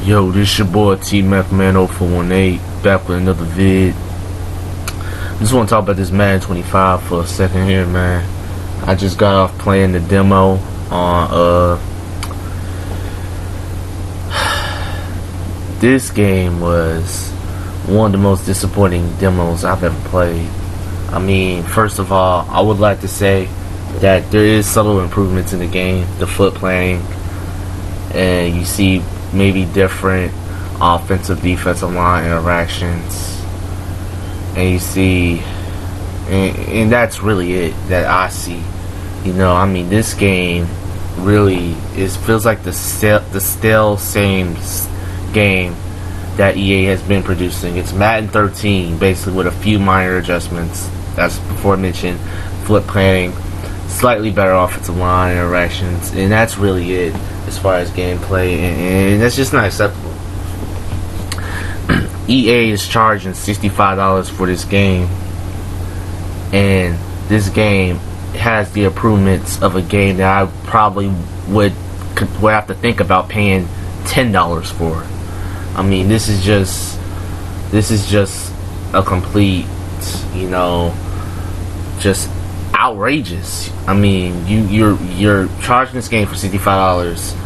Yo, this your boy T-Mac Man 0418, back with another vid. Just want to talk about this Madden 25 for a second here, man. I just got off playing the demo on this game was one of the most disappointing demos I've ever played. I mean, first of all, I would like to say that there is subtle improvements in the game, the foot planning, and you see maybe different offensive defensive line interactions, and you see and that's really it that I see. You know, I mean, this game really feels like the stale same game that EA has been producing. It's Madden 13 basically with a few minor adjustments, as before mentioned, flip planning, slightly better offensive line interactions, and that's really it as far as gameplay, and that's just not acceptable. EA is charging $65 for this game, and this game has the improvements of a game that I probably would have to think about paying $10 for. I mean, this is just a complete, you know, just outrageous. I mean, you're charging this game for $65.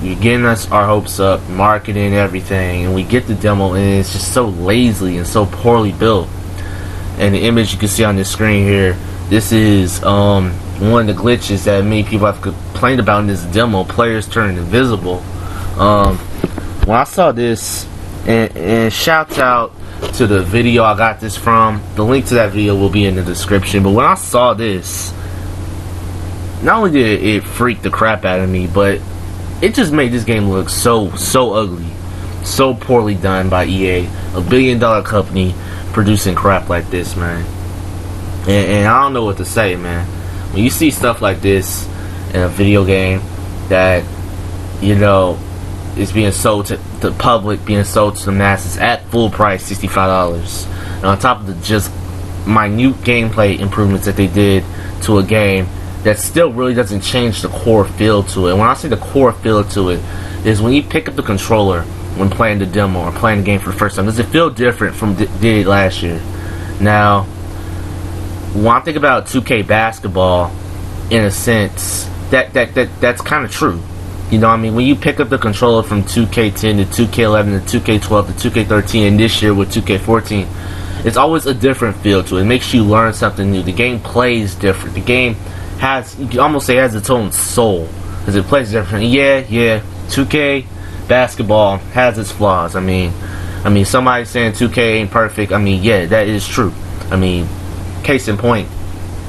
You're getting us our hopes up, marketing everything, and we get the demo, and it's just so lazily and so poorly built. And the image you can see on this screen here, this is one of the glitches that many people have complained about in this demo. Players turning invisible. When I saw this, and shout out to the video I got this from. The link to that video will be in the description. But when I saw this, not only did it freak the crap out of me, but it just made this game look so ugly, so poorly done by EA, a billion-dollar company producing crap like this, man. And I don't know what to say, man. When you see stuff like this in a video game that, you know, is being sold to the public, being sold to the masses at full price, $65, and on top of the just minute gameplay improvements that they did to a game that still really doesn't change the core feel to it. And when I say the core feel to it, is when you pick up the controller when playing the demo or playing the game for the first time, does it feel different from did last year? Now, when I think about 2K basketball, in a sense, that's kind of true. You know what I mean? When you pick up the controller from 2K10 to 2K11 to 2K12 to 2K13, and this year with 2K14, it's always a different feel to it. It makes you learn something new. The game plays different. The game has, you can almost say, has its own soul, because it plays different. Yeah, 2K basketball has its flaws. I mean, somebody saying 2K ain't perfect. I mean, yeah, that is true. I mean, case in point,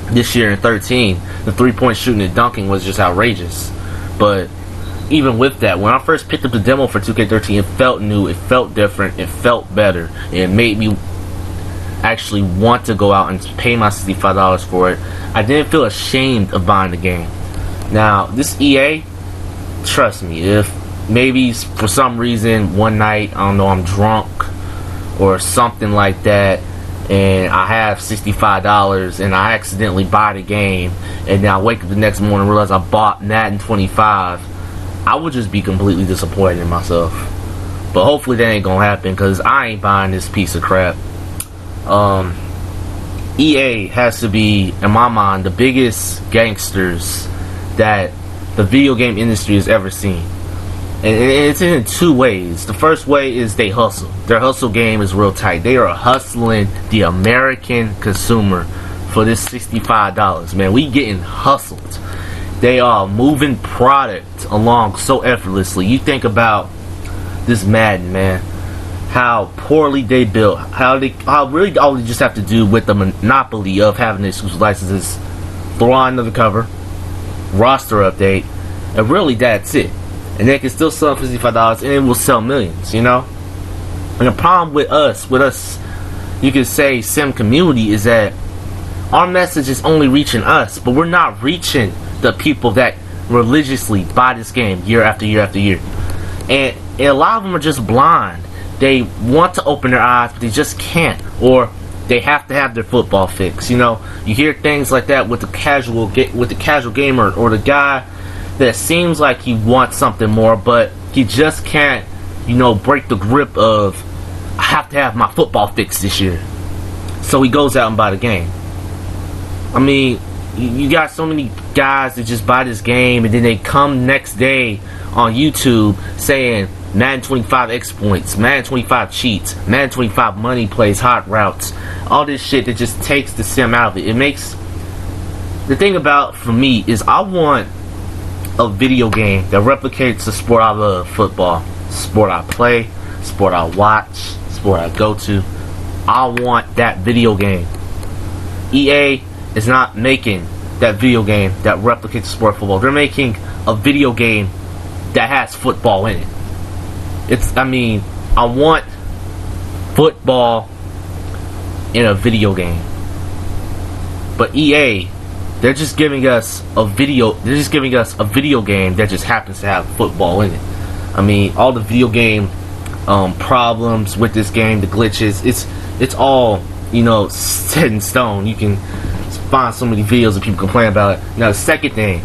this year in 13, the three-point shooting and dunking was just outrageous. But even with that, when I first picked up the demo for 2K13, it felt new, it felt different, it felt better, and it made me actually want to go out and pay my $65 for it. I didn't feel ashamed of buying the game. Now, this EA, trust me, if maybe for some reason one night, I don't know, I'm drunk or something like that, and I have $65 and I accidentally buy the game, and then I wake up the next morning and realize I bought Madden 25, I would just be completely disappointed in myself. But hopefully that ain't gonna happen, because I ain't buying this piece of crap. EA has to be, in my mind, the biggest gangsters that the video game industry has ever seen. And it's in two ways. The first way is they hustle. Their hustle game is real tight. They are hustling the American consumer for this $65. Man, we getting hustled. They are moving product along so effortlessly. You think about this Madden, man, how poorly they built, how really all they just have to do with the monopoly of having exclusive licenses, throw on another cover, roster update, and really that's it. And they can still sell $55 and it will sell millions, you know? And the problem with us, you could say, sim community, is that our message is only reaching us, but we're not reaching the people that religiously buy this game year after year after year. And a lot of them are just blind. They want to open their eyes, but they just can't. Or they have to have their football fix. You know, you hear things like that with the casual gamer, or the guy that seems like he wants something more, but he just can't break the grip of, I have to have my football fix this year. So he goes out and buy the game. I mean, you got so many guys that just buy this game and then they come next day on YouTube saying Madden 25 exploits, Madden 25 cheats, Madden 25 money plays, hot routes, all this shit that just takes the sim out of it. It makes, the thing about, for me, is I want a video game that replicates the sport I love, football. Sport I play, sport I watch, sport I go to. I want that video game. EA is not making that video game that replicates the sport of football. They're making a video game that has football in it. I want football in a video game. But EA, they're just giving us a video game that just happens to have football in it. I mean, all the video game problems with this game, the glitches, it's all, set in stone. You can find so many videos of people complain about it. Now, the second thing,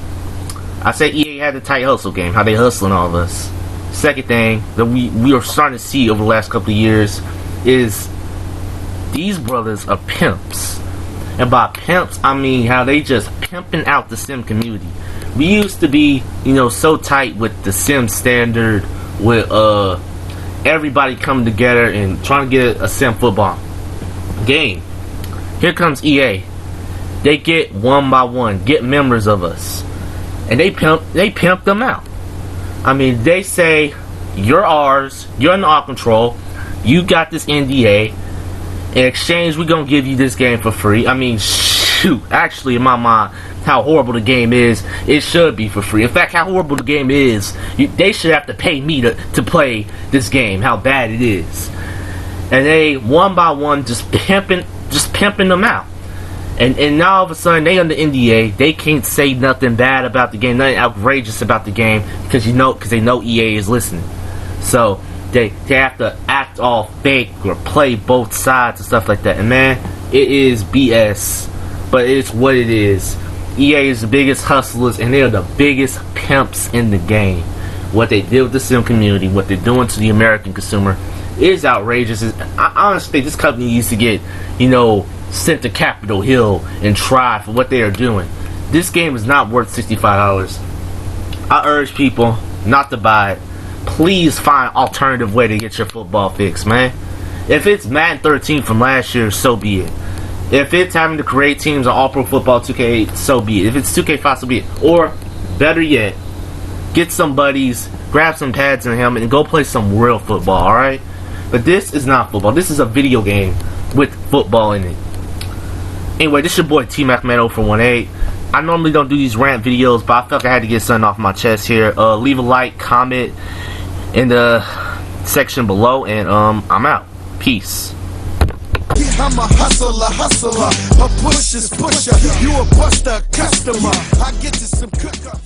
I said EA had the tight hustle game, how they hustling all of us. Second thing that we are starting to see over the last couple of years is these brothers are pimps. And by pimps, I mean how they just pimping out the sim community. We used to be, so tight with the sim standard, with everybody coming together and trying to get a sim football game. Here comes EA. They get one by one, get members of us, and they pimp them out. I mean, they say, you're ours, you're in our control, you got this NDA. In exchange, we're gonna give you this game for free. I mean, shoot, actually, in my mind, how horrible the game is, it should be for free. In fact, how horrible the game is, they should have to pay me to play this game, how bad it is. And they, one by one, just pimping them out. And now all of a sudden, they under NDA, they can't say nothing bad about the game, nothing outrageous about the game, because they know EA is listening. So they have to act all fake or play both sides and stuff like that. And man, it is BS, but it's what it is. EA is the biggest hustlers, and they're the biggest pimps in the game. What they did with the sim community, what they're doing to the American consumer, is outrageous. I honestly think this company needs to get, sent to Capitol Hill and tried for what they are doing. This game is not worth $65. I urge people not to buy it. Please find alternative way to get your football fix, man. If it's Madden 13 from last year, so be it. If it's having to create teams on All Pro Football 2K8, so be it. If it's 2K5, so be it. Or, better yet, get some buddies, grab some pads and a helmet, and go play some real football, alright? But this is not football. This is a video game with football in it. Anyway, this is your boy T-Mac-Man-0-4-1-8. I normally don't do these rant videos, but I felt like I had to get something off my chest here. Leave a like, comment in the section below, and I'm out. Peace. I'm a hustler, a pusher's pusher. You a buster, customer. I get to some cooker.